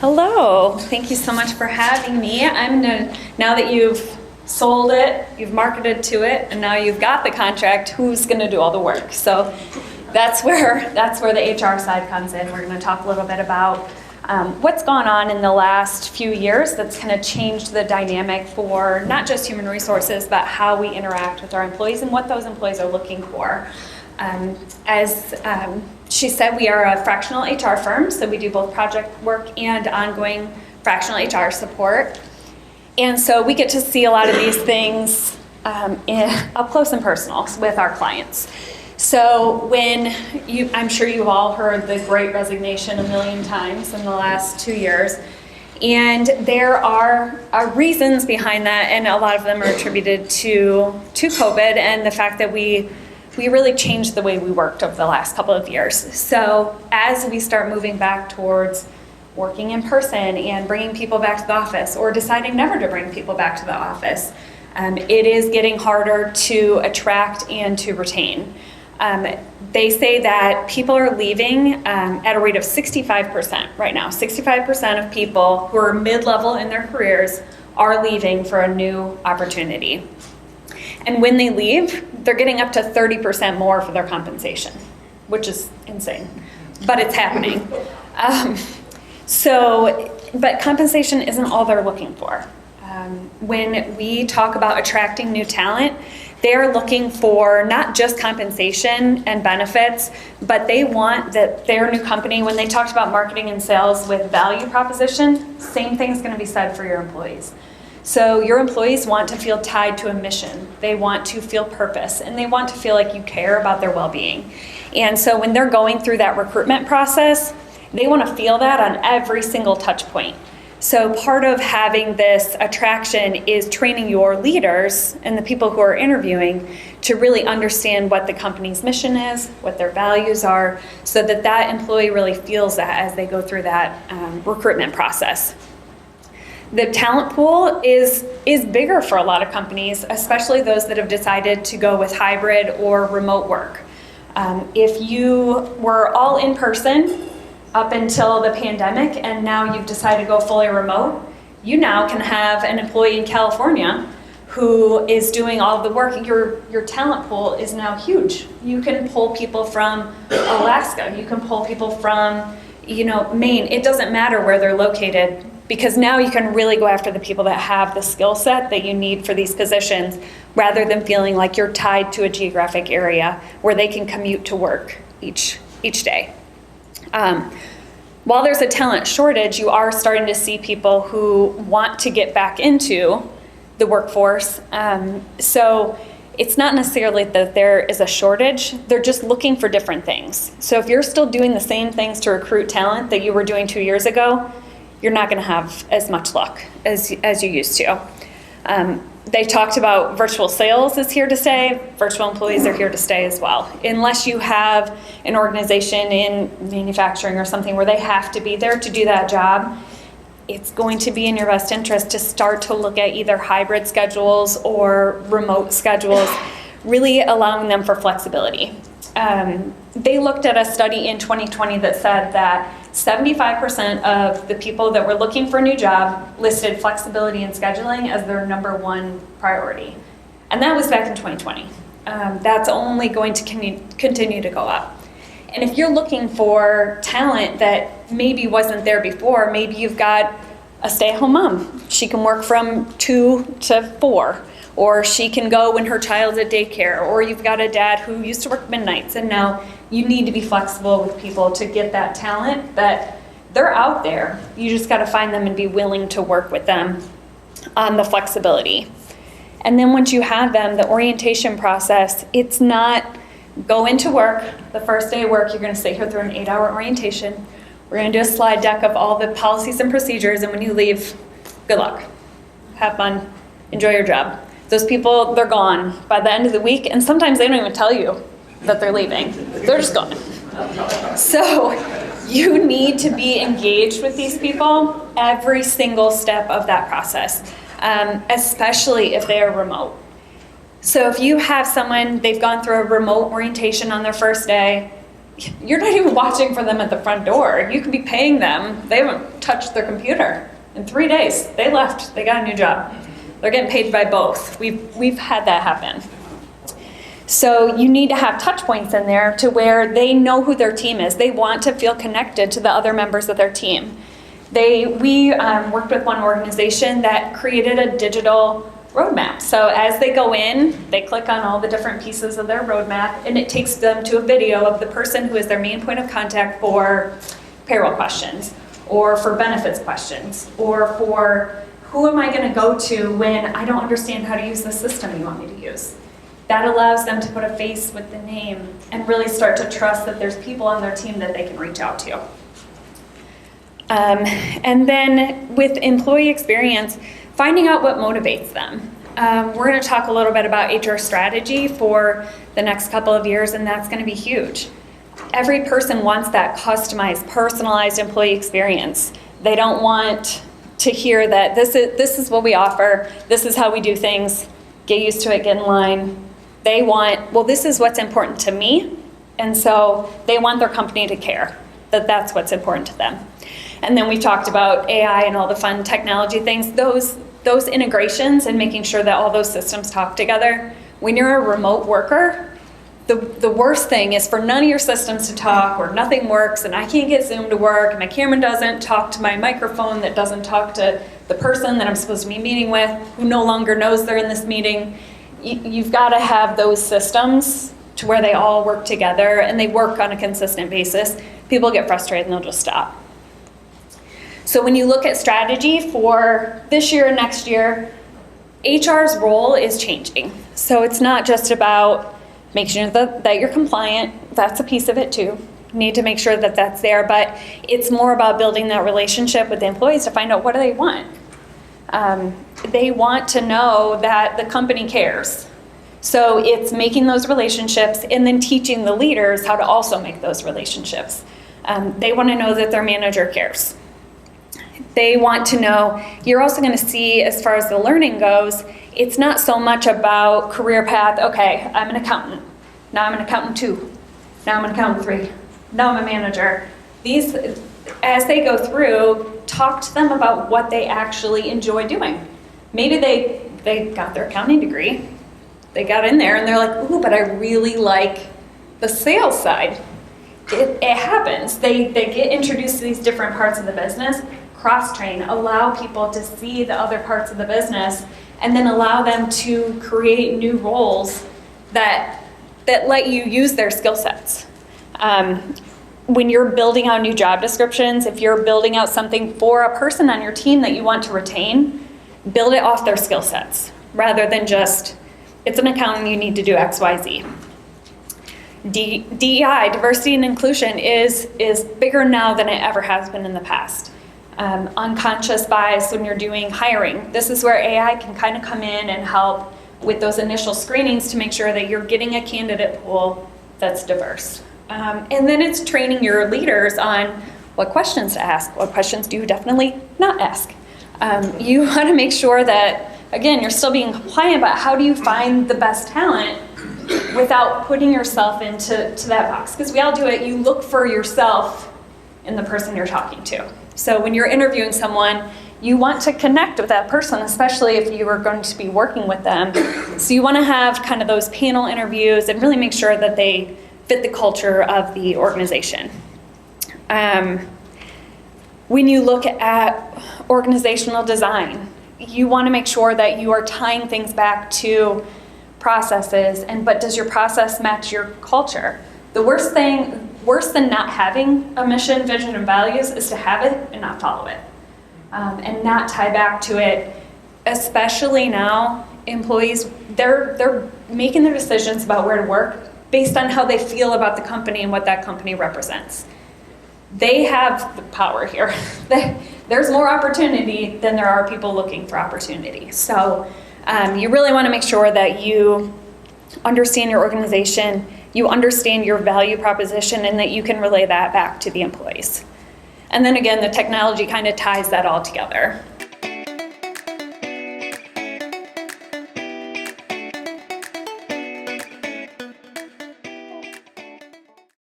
Hello, thank you so much for having me. Now that you've sold it, you've marketed to it, and now you've got the contract, who's gonna do all the work? So that's where the HR side comes in. We're gonna talk a little bit about what's gone on in the last few years that's kind of changed the dynamic for not just human resources, but how we interact with our employees and what those employees are looking for. As she said, we are a fractional HR firm, so we do both project work and ongoing fractional HR support. And so we get to see a lot of these things up close and personal with our clients. So I'm sure you've all heard the Great Resignation a million times in the last 2 years. And there are reasons behind that, and a lot of them are attributed to COVID and the fact that we really changed the way we worked over the last couple of years. So as we start moving back towards working in person and bringing people back to the office, or deciding never to bring people back to the office, it is getting harder to attract and to retain. They say that people are leaving at a rate of 65% right now. 65% of people who are mid-level in their careers are leaving for a new opportunity. And when they leave, they're getting up to 30% more for their compensation, which is insane, but it's happening. But compensation isn't all they're looking for. When we talk about attracting new talent, they're looking for not just compensation and benefits, but they want that their new company, when they talked about marketing and sales with value proposition, same thing's going to be said for your employees. So your employees want to feel tied to a mission. They want to feel purpose, and they want to feel like you care about their well-being. And so when they're going through that recruitment process, they want to feel that on every single touch point. So part of having this attraction is training your leaders and the people who are interviewing to really understand what the company's mission is, what their values are, so that that employee really feels that as they go through that recruitment process. The talent pool is bigger for a lot of companies, especially those that have decided to go with hybrid or remote work. If you were all in person up until the pandemic and now you've decided to go fully remote, you now can have an employee in California who is doing all of the work. Your talent pool is now huge. You can pull people from Alaska, you can pull people from Maine. It doesn't matter where they're located, because now you can really go after the people that have the skill set that you need for these positions, rather than feeling like you're tied to a geographic area where they can commute to work each day. While there's a talent shortage, you are starting to see people who want to get back into the workforce. So it's not necessarily that there is a shortage, they're just looking for different things. So if you're still doing the same things to recruit talent that you were doing 2 years ago, you're not going to have as much luck as you used to. They talked about virtual sales is here to stay. Virtual employees are here to stay as well. Unless you have an organization in manufacturing or something where they have to be there to do that job, it's going to be in your best interest to start to look at either hybrid schedules or remote schedules, really allowing them for flexibility. They looked at a study in 2020 that said that 75% of the people that were looking for a new job listed flexibility and scheduling as their number one priority. And that was back in 2020. That's only going to continue to go up. And if you're looking for talent that maybe wasn't there before, maybe you've got a stay-at-home mom. She can work from 2 to 4. Or she can go when her child's at daycare, or you've got a dad who used to work midnights, and now you need to be flexible with people to get that talent that they're out there. You just got to find them and be willing to work with them on the flexibility. And then once you have them, the orientation process, it's not go into work, the first day of work, you're going to sit here through an 8-hour orientation. We're going to do a slide deck of all the policies and procedures, and when you leave, good luck. Have fun. Enjoy your job. Those people, they're gone by the end of the week, and sometimes they don't even tell you that they're leaving. They're just gone. So you need to be engaged with these people every single step of that process, especially if they are remote. So if you have someone, they've gone through a remote orientation on their first day, you're not even watching for them at the front door. You could be paying them. They haven't touched their computer in 3 days. They left. They got a new job. They're getting paid by both. We've had that happen. So you need to have touch points in there to where they know who their team is. They want to feel connected to the other members of their team. We worked with one organization that created a digital roadmap. So as they go in, they click on all the different pieces of their roadmap, and it takes them to a video of the person who is their main point of contact for payroll questions, or for benefits questions, or for who am I going to go to when I don't understand how to use the system you want me to use. That allows them to put a face with the name and really start to trust that there's people on their team that they can reach out to. And then with employee experience, finding out what motivates them. We're going to talk a little bit about HR strategy for the next couple of years, and that's going to be huge. Every person wants that customized, personalized employee experience. They don't want to hear that this is what we offer, this is how we do things, get used to it, get in line. They want, well, this is what's important to me, and so they want their company to care that that's what's important to them. And then we talked about AI and all the fun technology things, those integrations and making sure that all those systems talk together. When you're a remote worker, the worst thing is for none of your systems to talk, or nothing works, and I can't get Zoom to work, and my camera doesn't talk to my microphone that doesn't talk to the person that I'm supposed to be meeting with, who no longer knows they're in this meeting. You've got to have those systems to where they all work together and they work on a consistent basis. People get frustrated and they'll just stop. So when you look at strategy for this year and next year, HR's role is changing. So it's not just about making sure that you're compliant. That's a piece of it too. You need to make sure that that's there, but it's more about building that relationship with the employees to find out what do they want. They want to know that the company cares. So it's making those relationships and then teaching the leaders how to also make those relationships. They want to know that their manager cares. They want to know, you're also going to see as far as the learning goes, it's not so much about career path, okay, I'm an accountant, now I'm an accountant 2, now I'm an accountant 3, now I'm a manager. These, as they go through, talk to them about what they actually enjoy doing. Maybe they got their accounting degree, they got in there and they're like, ooh, but I really like the sales side. It happens. They get introduced to these different parts of the business, cross-train, allow people to see the other parts of the business, and then allow them to create new roles that let you use their skill sets. When you're building out new job descriptions, if you're building out something for a person on your team that you want to retain, build it off their skill sets, rather than just, it's an accountant, you need to do X, Y, Z. DEI, diversity and inclusion, is bigger now than it ever has been in the past. Unconscious bias when you're doing hiring. This is where AI can kind of come in and help with those initial screenings to make sure that you're getting a candidate pool that's diverse. And then it's training your leaders on what questions to ask, what questions do you definitely not ask. You want to make sure that, again, you're still being compliant, but how do you find the best talent without putting yourself into that box? Because we all do it. You look for yourself in the person you're talking to. So when you're interviewing someone, you want to connect with that person, especially if you are going to be working with them. So you want to have kind of those panel interviews and really make sure that they fit the culture of the organization. When you look at organizational design, you want to make sure that you are tying things back to processes, but does your process match your culture? The worst than not having a mission, vision, and values is to have it and not follow it, and not tie back to it. Especially now, employees, they're making their decisions about where to work based on how they feel about the company and what that company represents. They have the power here. There's more opportunity than there are people looking for opportunity. So you really want to make sure that you understand your organization, you understand your value proposition, and that you can relay that back to the employees. And then again, the technology kind of ties that all together.